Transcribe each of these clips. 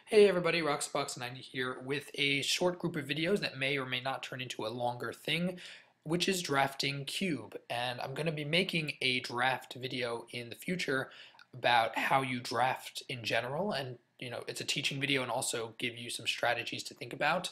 Hey everybody, Quad9s here with a short group of videos that may or may not turn into a longer thing, which is drafting Cube. And I'm going to be making a draft video in the future about how you draft in general. And, it's a teaching video and also give you some strategies to think about,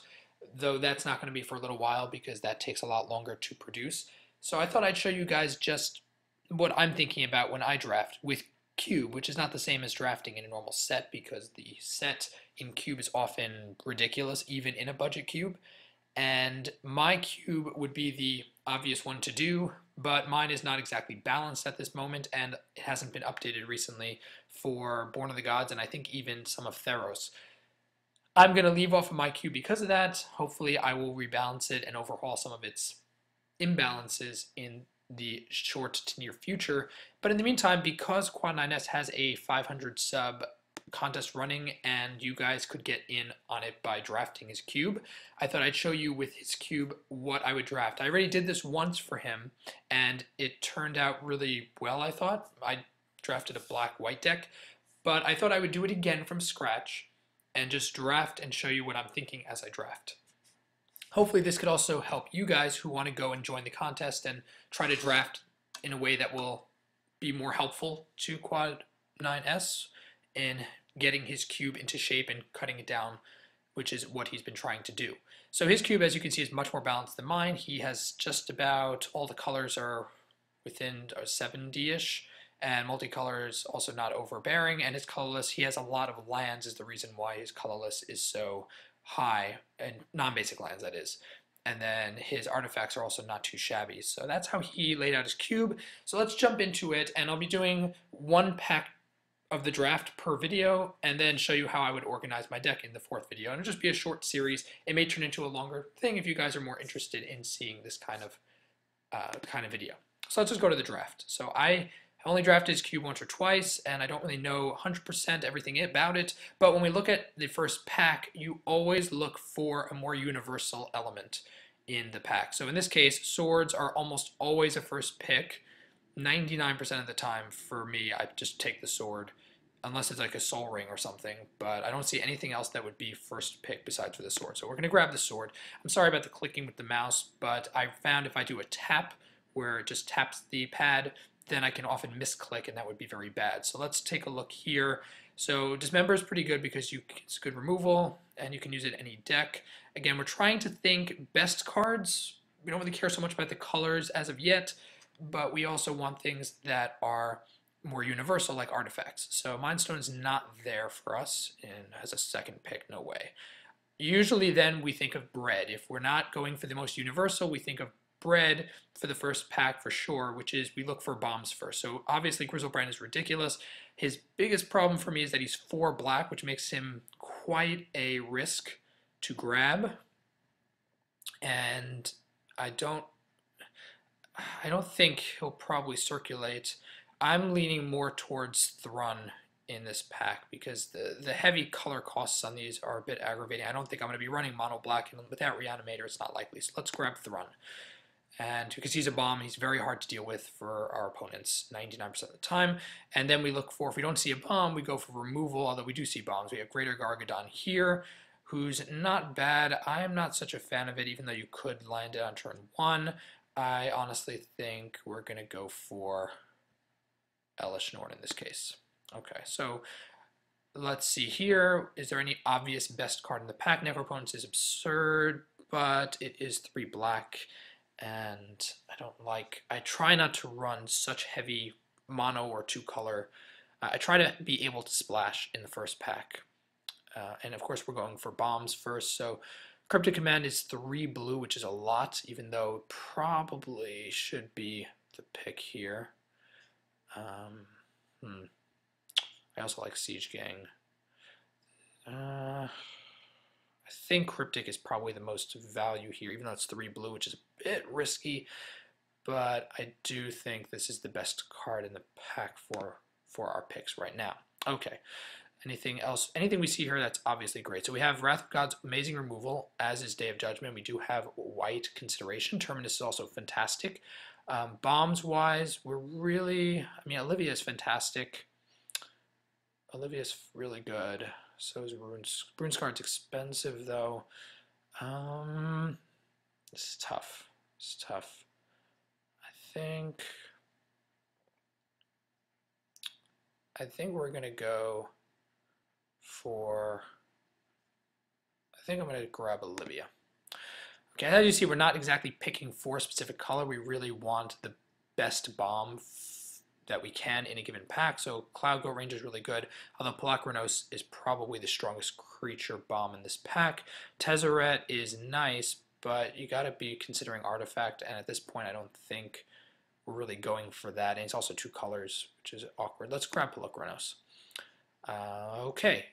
though that's not going to be for a little while because that takes a lot longer to produce. So I thought I'd show you guys just what I'm thinking about when I draft with Cube, which is not the same as drafting in a normal set because the set in Cube is often ridiculous, even in a budget cube. And my cube would be the obvious one to do, but mine is not exactly balanced at this moment, and it hasn't been updated recently for Born of the Gods, and I think even some of Theros. I'm going to leave off of my cube because of that. Hopefully I will rebalance it and overhaul some of its imbalances in the short to near future. But in the meantime, because Quad9s has a 500 sub contest running and you guys could get in on it by drafting his cube, I thought I'd show you with his cube what I would draft. I already did this once for him and it turned out really well, I thought. I drafted a black-white deck, but I thought I would do it again from scratch and just draft and show you what I'm thinking as I draft. Hopefully this could also help you guys who want to go and join the contest and try to draft in a way that will be more helpful to Quad9s in getting his cube into shape and cutting it down, which is what he's been trying to do. So his cube, as you can see, is much more balanced than mine. He has just about all the colors are within 70-ish, and multicolor is also not overbearing, and his colorless, he has a lot of lands is the reason why his colorless is so high, and non-basic lands that is. And then his artifacts are also not too shabby. So that's how he laid out his cube. So let's jump into it, and I'll be doing one pack of the draft per video and then show you how I would organize my deck in the fourth video. And it'll just be a short series. It may turn into a longer thing if you guys are more interested in seeing this kind of video. So let's just go to the draft. So I only drafted his cube once or twice, and I don't really know 100% everything about it, but when we look at the first pack, you always look for a more universal element in the pack. So in this case, swords are almost always a first pick. 99% of the time for me, I just take the sword, unless it's like a soul ring or something, but I don't see anything else that would be first pick besides for the sword. So we're going to grab the sword. I'm sorry about the clicking with the mouse, but I found if I do a tap, where it just taps the pad, then I can often misclick and that would be very bad. So let's take a look here. So Dismember is pretty good because it's good removal and you can use it in any deck. Again, we're trying to think best cards. We don't really care so much about the colors as of yet, but we also want things that are more universal like artifacts. So Mindstone is not there for us as a second pick, no way. Usually then we think of bread. If we're not going for the most universal, we think of bread for the first pack for sure, which is we look for bombs first. So obviously Grizzlebrand is ridiculous. His biggest problem for me is that he's 4 black, which makes him quite a risk to grab. And I don't think he'll probably circulate. I'm leaning more towards Thrun in this pack because the heavy color costs on these are a bit aggravating. I don't think I'm going to be running mono black, and without Reanimator it's not likely. So let's grab Thrun. And because he's a bomb, he's very hard to deal with for our opponents 99% of the time. And then we look for, if we don't see a bomb, we go for removal, although we do see bombs. We have Greater Gargadon here, who's not bad. I am not such a fan of it, even though you could land it on turn 1. I honestly think we're going to go for Elish Norn in this case. Okay, so let's see here. Is there any obvious best card in the pack? Necropotence is absurd, but it is 3 black. And I try not to run such heavy mono or 2 color. I try to be able to splash in the first pack. And of course we're going for bombs first. So Cryptic Command is 3 blue, which is a lot, even though it probably should be the pick here. I also like Siege Gang. I think Cryptic is probably the most value here, even though it's 3 blue, which is a bit risky, but I do think this is the best card in the pack for our picks right now. Okay, anything else? Anything we see here that's obviously great. So we have Wrath of God's amazing removal, as is Day of Judgment. We do have white consideration. Terminus is also fantastic. Bombs-wise, we're really, Olivia is fantastic. Olivia's really good. So is RuneScarred's expensive though. This is tough. It's tough. I think we're gonna go for. I think I'm gonna grab Olivia. Okay, as you see, we're not exactly picking for a specific color. We really want the best bomb that we can in a given pack. So Cloud Goat Ranger is really good, although Quad9s is probably the strongest creature bomb in this pack. Tezzeret is nice, but you gotta be considering Artifact, and at this point I don't think we're really going for that. And it's also 2 colors, which is awkward. Let's grab Pelucranos. Okay,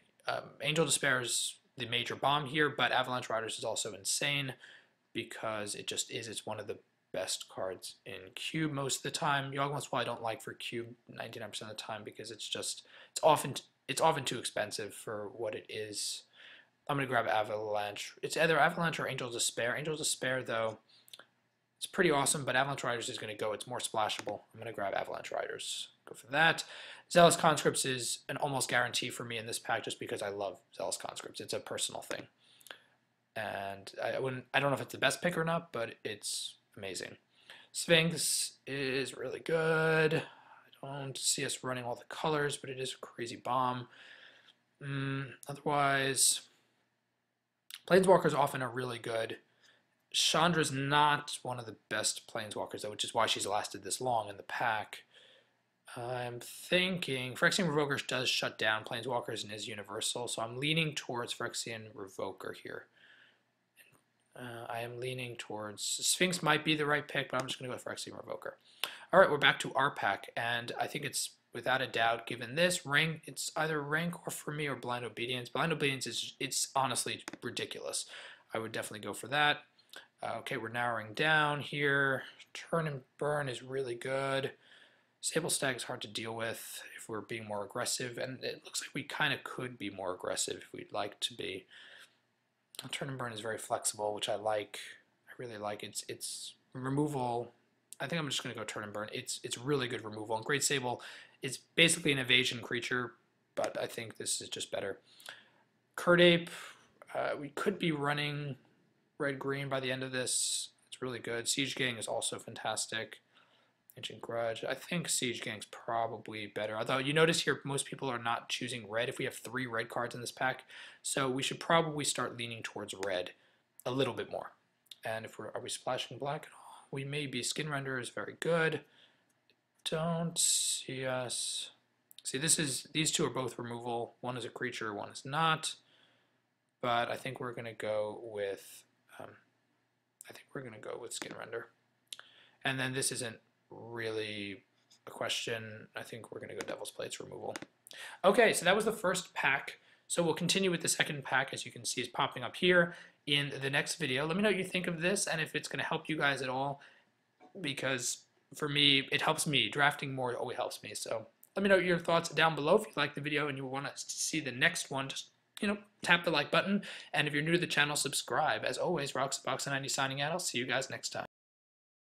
Angel Despair is the major bomb here, but Avalanche Riders is also insane because it just is. It's one of the best cards in Cube most of the time. Yawgmoth's why I don't like for Cube 99% of the time because it's often too expensive for what it is. I'm gonna grab Avalanche. It's either Avalanche or Angel Despair. Angel Despair though, it's pretty awesome, but Avalanche Riders is gonna go. It's more splashable. I'm gonna grab Avalanche Riders. Go for that. Zealous Conscripts is an almost guarantee for me in this pack just because I love Zealous Conscripts. It's a personal thing. And I don't know if it's the best pick or not, but it's amazing. Sphinx is really good. I don't see us running all the colors, but it is a crazy bomb. Otherwise, Planeswalkers often are really good. Chandra's not one of the best Planeswalkers, though, which is why she's lasted this long in the pack. I'm thinking Phyrexian Revoker does shut down Planeswalkers and is universal, so I'm leaning towards Phyrexian Revoker here. I am leaning towards Sphinx might be the right pick, but I'm just going to go with Phyrexian Revoker. All right, we're back to our pack, and I think it's without a doubt, given this rank, it's either rank or for me or Blind Obedience. Blind Obedience it's honestly ridiculous. I would definitely go for that. Okay, we're narrowing down here. Turn and Burn is really good. Sable Stag is hard to deal with if we're being more aggressive, and it looks like we kind of could be more aggressive if we'd like to be. Turn and Burn is very flexible, which I like. I really like. It's removal. I think I'm just going to go Turn and Burn. It's really good removal. And Great Sable is basically an evasion creature, but I think this is just better. Curdape, we could be running red-green by the end of this. It's really good. Siege Gang is also fantastic. Ancient Grudge. I think Siege Gang's probably better. Although you notice here most people are not choosing red if we have 3 red cards in this pack. So we should probably start leaning towards red a little bit more. And if are we splashing black at all? We may be. Skin Render is very good. Don't see us. See, these 2 are both removal. One is a creature, one is not. But I think we're gonna go with Skin Render. And then this isn't really a question. I think we're going to go Devil's Plates removal. Okay, so that was the first pack. So we'll continue with the second pack, as you can see is popping up here in the next video. Let me know what you think of this and if it's going to help you guys at all, because for me, it helps me. Drafting more always helps me. So let me know your thoughts down below. If you like the video and you want to see the next one, just tap the like button. And if you're new to the channel, subscribe. As always, Quad9s signing out. I'll see you guys next time.